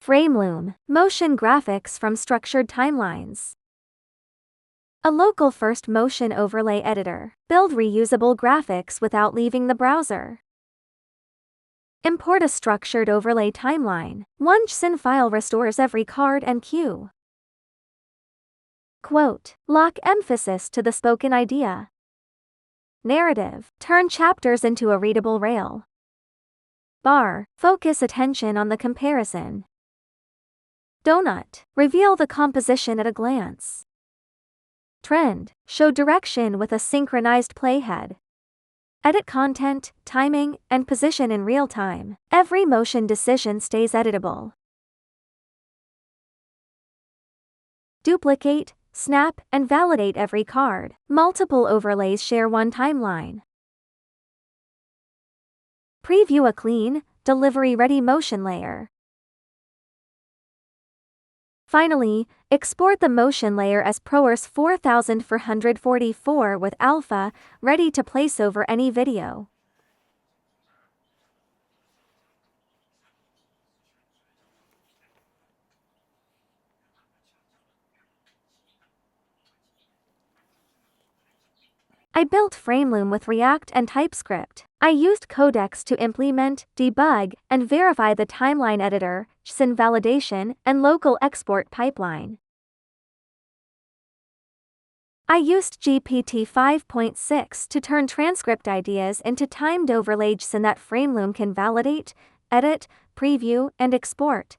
FrameLoom, motion graphics from structured timelines. A local-first motion overlay editor. Build reusable graphics without leaving the browser. Import a structured overlay timeline. One JSON file restores every card and cue. Quote: lock emphasis to the spoken idea. Narrative: turn chapters into a readable rail. Bar: focus attention on the comparison. Donut: reveal the composition at a glance. Trend: show direction with a synchronized playhead. Edit content, timing, and position in real time. Every motion decision stays editable. Duplicate, snap, and validate every card. Multiple overlays share one timeline. Preview a clean, delivery-ready motion layer. Finally, export the motion layer as ProRes 4444 with alpha, ready to place over any video. I built FrameLoom with React and TypeScript. I used codecs to implement, debug, and verify the timeline editor, JSON validation, and local export pipeline. I used GPT 5.6 to turn transcript ideas into timed overlay JSON that FrameLoom can validate, edit, preview, and export.